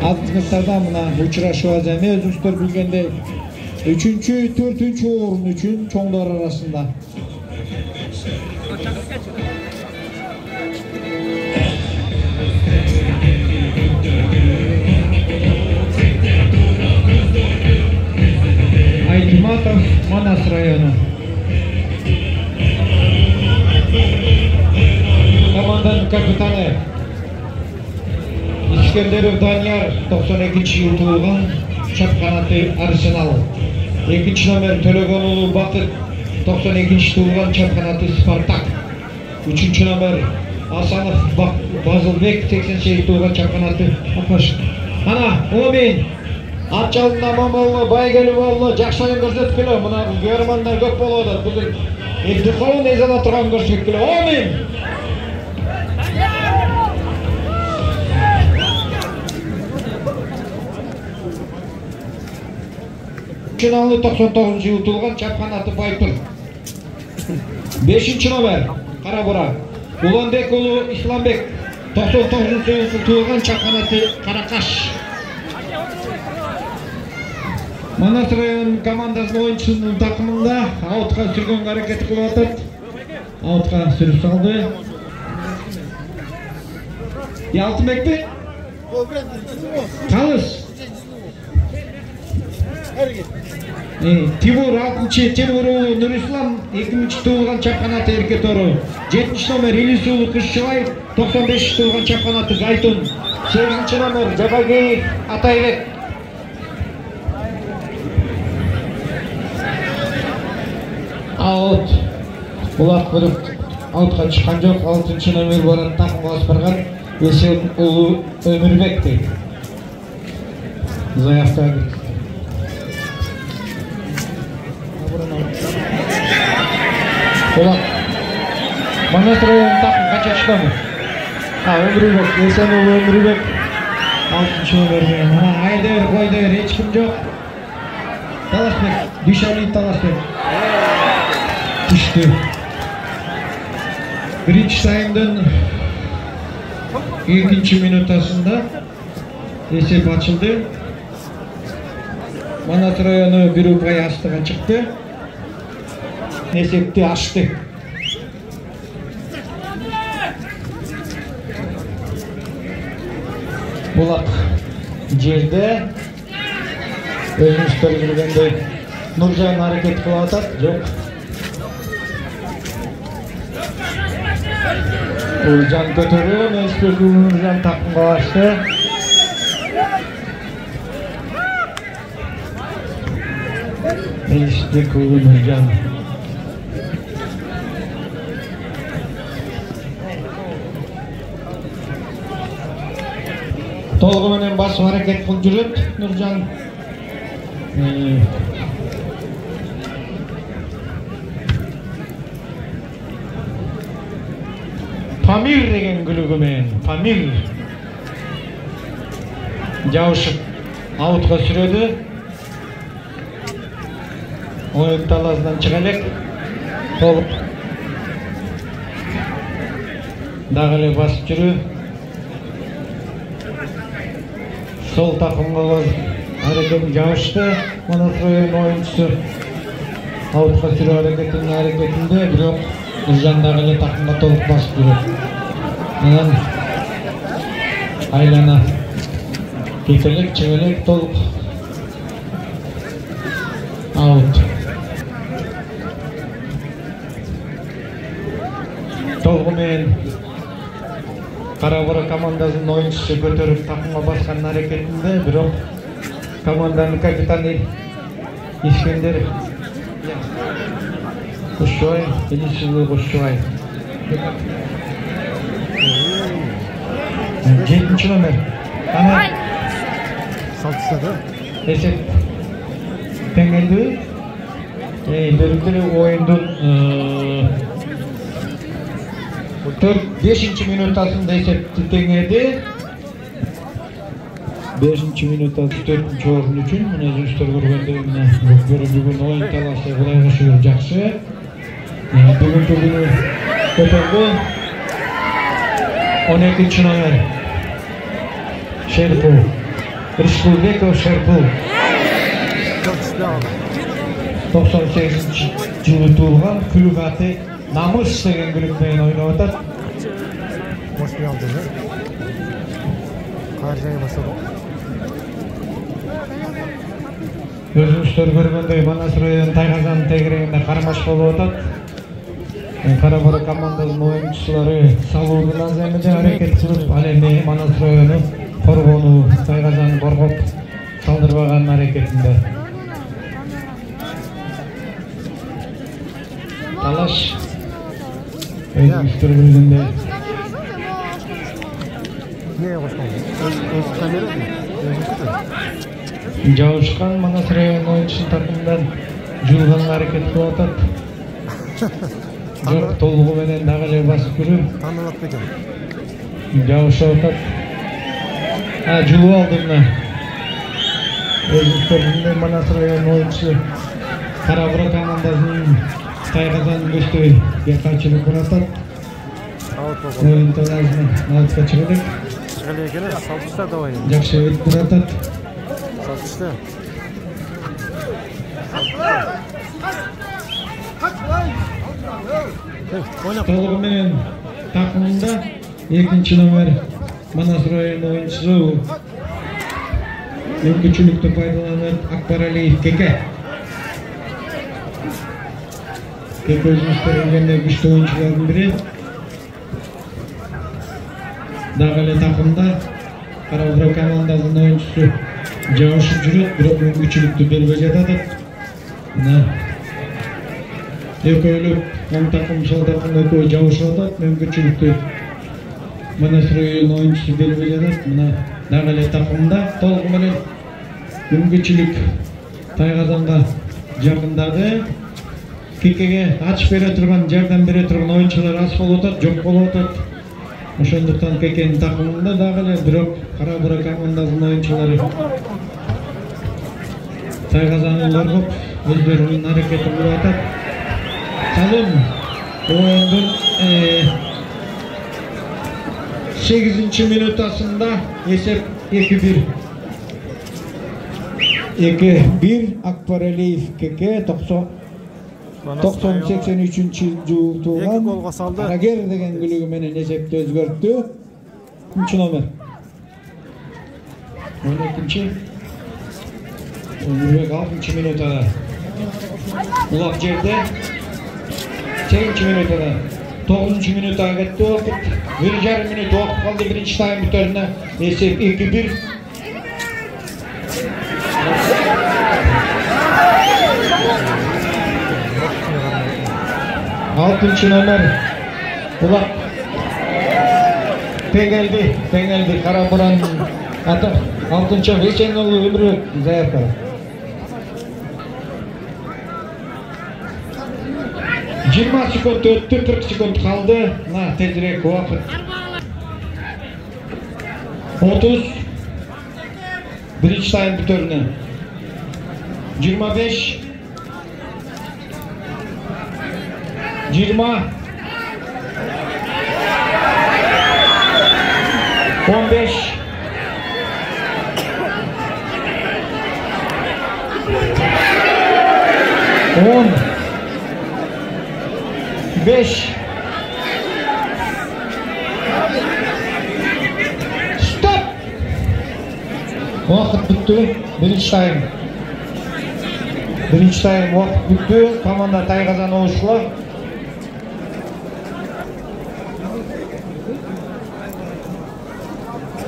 Azgınlardan mına uçuraşıp эми өзүңүздөр билгендей 3-4 орун үчүн чоңдор арасында. Айтматов, Манас району. Команданын капитаны İskender Danyar 92-yıl tuğulgan çapkanatı Arsenal. 2. номер Төлөгөнұлы Бақыт 92 tuğulgan çapkanatı Spartak. 3. номер Асанов Базылбек 88 tuğulgan çapkanatı Апаш. Ана, Омин ат жалында Мамалы Байгелиұлы жакшы ойын көрсөткүлө. Мына көрөрмандар көп болуп атат. Бүгүн Эбдикулов эзада турган көрсөткүлө. Омин Çinalı 99 yıl tuğulgan çapkanatı Baytur. 5. номер Карабура Уланбекұлы Исламбек 99 yıl tuğulgan çapkanatı Каракаш. Манас районунун командасынын oyuncusunun takımında аутка сүргөнгө аракет кылып атат. Аутка сүрүп салды. Алтынбекпи? Калыс. Тимур 6. Темуроğlu Нурислам 2. tuğulgan çapkanatı Эркетору. 7. номер Илисулу Кышчыбай 95 tuğulgan çapkanatı Зайтун. 8. номер Жабагеев Атайбек. Аут. Булат кылып аутка чыккан жок. 6. номер барат такымга басып барган Эсен уулу Өмүрбек дейт. Заявка Булат. Манас районунун такым канча чыдамы? Өмүрбек, Эсен уулу Өмүрбек 6. номер менен. Айдер, койдер, эч ким жок. Талашбек, Дүйшали Талашбек. Düştü. Birinci sayımdan 2. minutasında esep açıldı. Manat rayonu bir upay astığa çıktı. Esepti açtı. Bulak жерде өзүңүздөр билгендей Нуржан hareket кылып атат. Жок. Nurcan götürüyor, Mesut Nurcan takımga başladı. Mesut Nurcan. Толугу менен басып аракет кылып жүрөт Нуржан. Pamir деген күлүгүмен Pamir жабышып аутка сүрөдү. Оюн таласынан чыга элек. Толук дагы эле басып жүрүү. Сол такымга аракетін жабышты. Манас районунун оюнчусу аутка сүрүү аракетинде бирок Нуржан дагы эле такымга толук басып жүрөт. Анан айлана кетелек, чыгелек толук аут. Толугу менен Карабура командасынын оюнчусу көтөрүп такымга баскан аракетинде, бирок команданын капитаны Искендер Кушчубай, Элисулу Кушчубай. 7. номер. Ана салтысады. Эсеп теңелди. Бөлүктөр оюндун 5. минутасында эсепти теңеди. 5. минутта 4. орун үчүн мына өзүңүздөр көргөндөй мына бүгүн оюн талашы кудайга шүгүр жакшы. Бүгүнкү күнү көтөрдү. 12. номер Şerifov Rışkılbekov Şerpul 98-жылы туылған, күлік аты Намыс деген күлікпен ойнап отыр. Boşluğa aldı mı? Karşıya başladı. Өзіңіздер көргендей Манас районының Тайқазан тегерегінде қармаш болып отыр. Қара-бұра командасының ойыншылары салудың азамында әрекет қылып, әлемде Манас районы қорғону, Тайқазан қорғап салдырбаған әрекетінде. Талаш өзіңіздер көргендей. Neye başladı? Öz kamera mı? Жауышқан Манас районының ойыншысы тарапынан жуылған әрекет қылып отыр. Жоқ толығыменен дағылы басып көру. Tanılap ekan. Жауышы отыр. Жуылып алды мына. Өзіміздер Манас районының ойыншысы Қара-бұра командасының Тайқазан көсtöйге қайшылық бұратыр. Ойын талазына алып қачырылық. Шығылы екен, салтышта давай. Жақсы өтіп бұратыр. Салтышта. Толығыменен тақымында екінші номер Манас районының ойыншысы мүмкіншілікті пайдаланып Акбаралиев Кеке. Кеке өзіміздер өңгенде күшті ойыншылардың бірі. Дағылы тақымда Қара-бұра командасының ойыншысы жауышып жүреді, бірақ мүмкіншілікті бербей жатады. Екеулік оң тақым, сол тақым екеуі жауышып жатады, мүмкіншілікті Манас районының ойыншысы бербей жатады. Мына дағылы тақымда толығыменен мүмкіншілік Тайқазанға жақындады. Кекеге ашып бере тұрған, жардам бере тұрған ойыншылар аз болып отыр, жоқ болып отыр. Ошондуктан Кекенин тақымында дагы бирок Кара-бұра командасынын ойынчулары Тайқазанды коргоп өздөрүнүн аракетин кылып атат. Салым оюндун 8-минутасында эсеп 2-1. 2-1 Акбаралиев Кеке 90-83-жылы туылған Карагер деген күлігі менен есепті өзгөрттү. 3 номер. 12-ші. Өмірбек 6-ші минутада. Улап жерде. 8-ші минутада. 9-ші минутаға кетті уақыт. 1,5 минут уақыт қалды бірінші тайм бітөрүнө. Есеп 2-1. Altınçı номер Улап Теңелди Кара-бұранын аты Алтынчы Весенұлы Өмірбек заявка. Жиырма секунд өтті, 40 секунд қалды. Тезірек уақыт 30 бірінші тайм бітөрүнө 25 20 15 10 5 Stop! Уақыт бүтті. Бірінші тайм уақыт бүтті. Команда Тайқазан ойыншылар.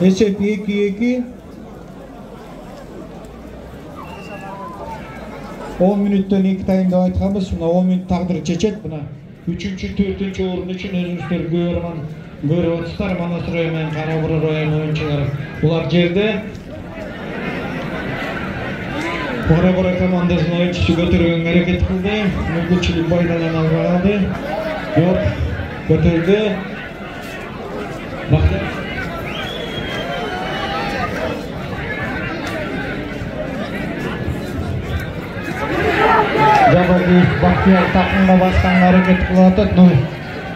Есеп 2-2. 10 минуттан 2 тайымда айтқанбыз. Мына 10 минут тағдыры шешеді. Мына 3-4 орын үшін өзіңіздер көріп отырсыздар. Манас районы мен Қара-бұра районы ойыншылары. Бұлар жерде. Қара-бұра командасының ойыншысы көтерген әрекет қылды. Мүмкіншілік пайдалана алды. Жоқ, көтерді. Бақтар. Жабадиев Бақтияр тақымға басқан әрекет қылып атат.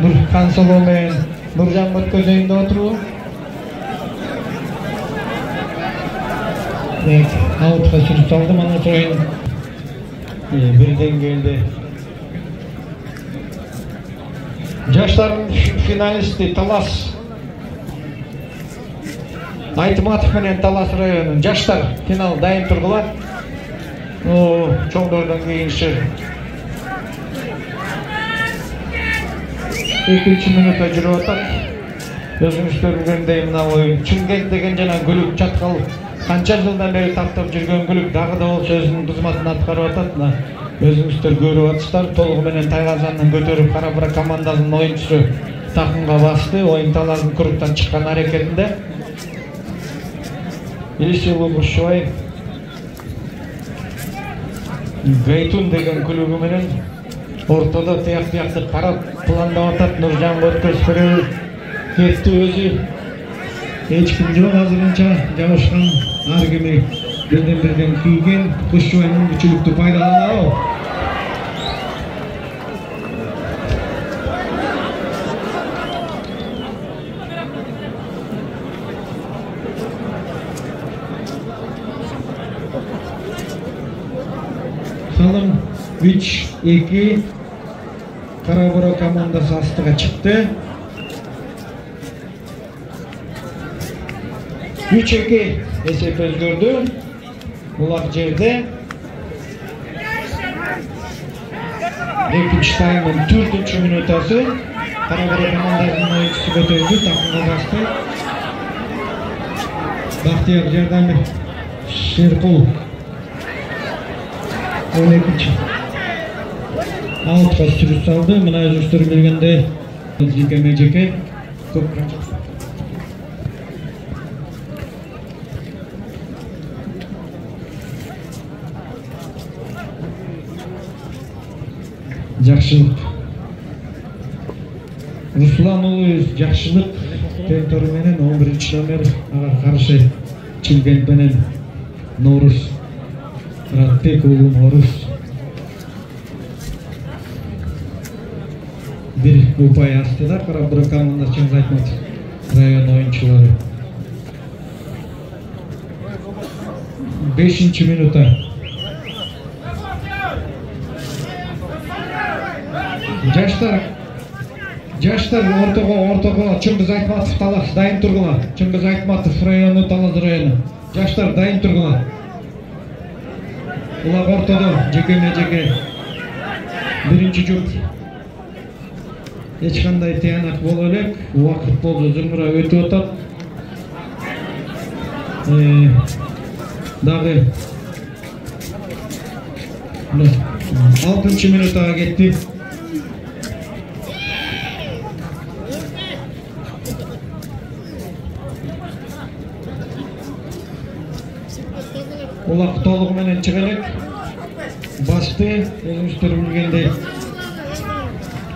Нұрхан Соло мен Нұржан Өткөзейінде отыру. Autқа сүріп салды, мана ойын бірден келді. Жаштардың финалисті Талас Айтматов менен Талас районының жаштар финал дайын тұрғылар. Чоңдордан кейінші 2 минутта жүріп атат. Өзіңіздер білгендей мына ойын Чымкент деген жана Гүлік Чаткал қанша жылдан бері таптап жүрген Гүлік дағы да болса өзінің қызматын атқарып атат. Өзіңіздер көріп атсыздар, толығыменен Тайғазаннан көтеріп Қарабұра командасының ойыншысы тақымға басты. Ойын Таластың кругтан шыққан әрекетінде Елисеу Бушуай Гайтун деген күлігіменен ортада тияқ-тияқты қарап пландап атат. Нұржан Өткөз көрі кетті өзі. Ешкім жоқ азырынша жауышқан аргеме бірден күйген Бушуайның күчілікті пайдаланау. Салым 3-2 Қарабұра командасы астыға шықты. 3-2 есеп өзгерді. Бұлақ жерде. Екінші таймның 4-ші минутасы. Қарабұра командасының ойыншысы көтерді, тақымға басты. Бақтияр Жардамир Шерқұл 12-ші Аутқа сүріп салды. Мына жүрістер білгенде жеке-жеке көп Жақшылық Руслан ұлы Жақшылық Тенторыменен 11-ші номер ағар қаршы Чымкентпенен Норус Ратбек ұлы Норус bir upay астыда Қарабұра командасы Чыңгыз Айтматов район ойыншылары. 5-ші минута. Жаштар ортаға Чыңгыз Айтматов Талас дайын тұрғыла. Чыңгыз Айтматов районы Талас районы. Жаштар дайын тұрғыла. Улақ ортада жеке-жеке. Бірінші жұп. Ешқандай тиянақ бол әлек, уақыт болды зымыра өтіп отат. Дағы 6-ші минутаға кетті. Олақ толығыменен шығалек. Басты, өзіміздер білгендей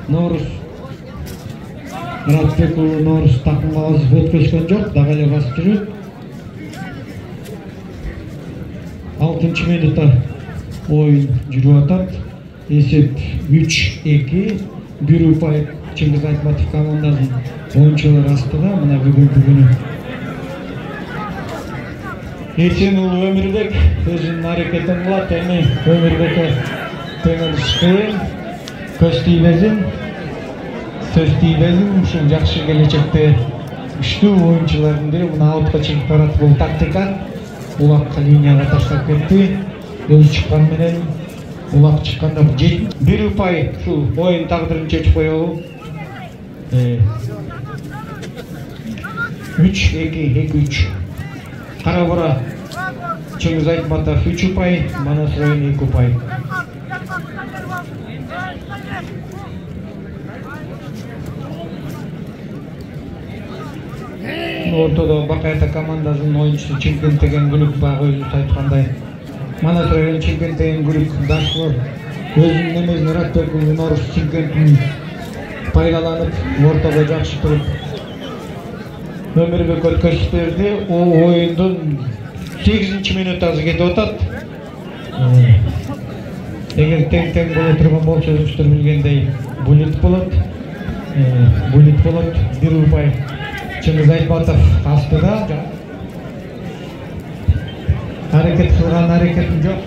Норус Ратбек ұлы Норус тақымға басып өткөшкен жоқ, дағале басып жүріп. 6-ші минутта ойын жүріп атат. Есеп 3-2. Bir ұпай Чыңгыз Айтматов командасының ойыншылар астыда. Мына бүгін Есен ұлы Өмірбек өзінің әрекетін қылады. Әне Өмірбекке теңіз шықайын, көз тейбезін. Söz tiybelim, şun жақсы келечекте үштүү ойынчылардын бири мына аутка чыгып барат. Бул тактика. Улакка линияга таштап кетти. Өзү чыккан менен улак чыкканда бир ұпай ушул ойын тагдырын чечип коебу. 3-2 Қарабұра Чыңгыз Айтматов 3 ұпай, Манас районы 2 ұпай. Ортада Бақайта командасының ойыншысы Чымкент деген Гүлік бағы өзі айтқандай. Манас районы Чымкент деген Гүлік Дашқор өзінің немезін Ратбек ұлы Норус Чымкентін пайдаланып, ортада жақсы тұрып Өмірбек өткөзіп берді. Ол ойындың 8-ші минутасы кетіп отат. Егер тең бола тұрған болса, өзіміздер білгендей булит болады. Bir ұпай Чыңгыз Айтматов астыда. Hareket kılgan hareketim yok.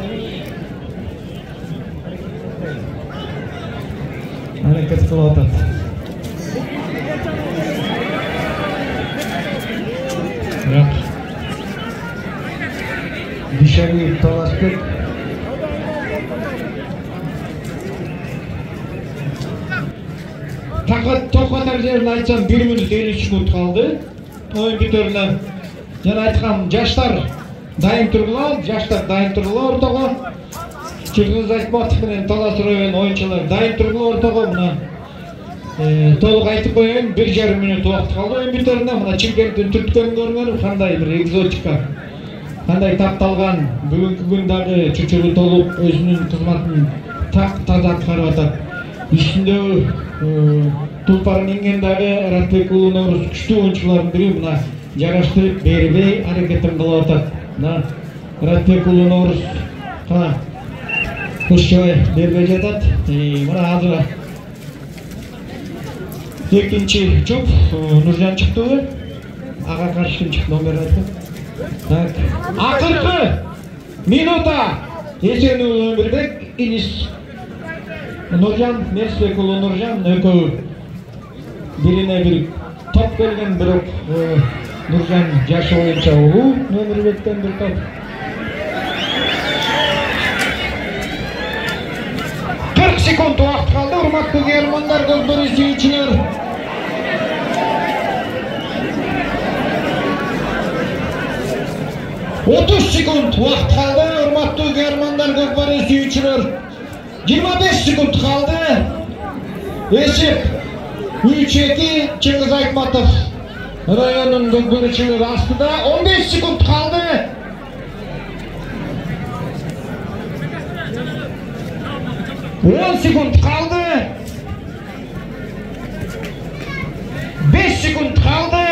Hareket kılavat. Yok. Dışarı dolaştık. Toqatar жерін айтсам 1 минут 50 секунд қалды. Oyun bitirdi. Jana aytqam жаштар дайын тұрғылар, жаштар дайын тұрғылар ортаға. Чыргыз Айтматов менен Талас район ойынчылар дайын тұрғылар ортаға. Мына толық айтып қояйын, 1,5 минут уақыт қалды ойын битеріне. Мына Чимкенттен түрткенін көргенім қандай бір экзотика. Қандай тапталған бүгінгі күндағы чүчүрү толуп өзүнүн кызматын таза аткарып атат. Üstünde Tulpar'ın ingендagi Ratbek Ulu Novruz күчтүү oyuncuların biri mına jaraштырып бербей аракетин кылып атат. Мына Ratbek Ulu Novruz Кушчабай бербей жатат. Мына азыр экинчи жұп Нуржан чыктыбы? Ага каршы ким чыкты номер айтты. Так. Акыркы минута Эсенұлы Өмірбек Инис Нуржан, Мерсбек Ulu Нуржан экөө бирине бир топ келген, бирок Нуржан жашы боюнча улуу, Өмүрбектен бир топ. 40 секунд убакыт калды, урматтуу каармандар, көздөр сүйүүчүлөр. Otuz sekund убакыт калды, урматтуу каармандар, көздөр сүйүүчүлөр. 25 sekund kaldı. Esip 3-2 Çıngiz Aytmatov rayonun gökbörüçüleri aslında 15 sekund kaldı. On sekund kaldı. 5 sekund kaldı.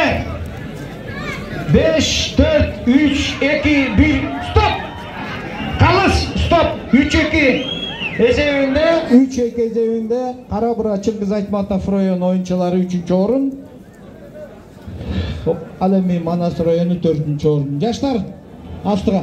5, 4, 3, 2, 1 stop. Kalış stop. 3-2 Esevinde 3-2 esevinde Karabura Çıngiz Aytmatov rayon oyuncuları 3. orun. Alemi Manas rayonu 4. orun. Yaşlar Astığa.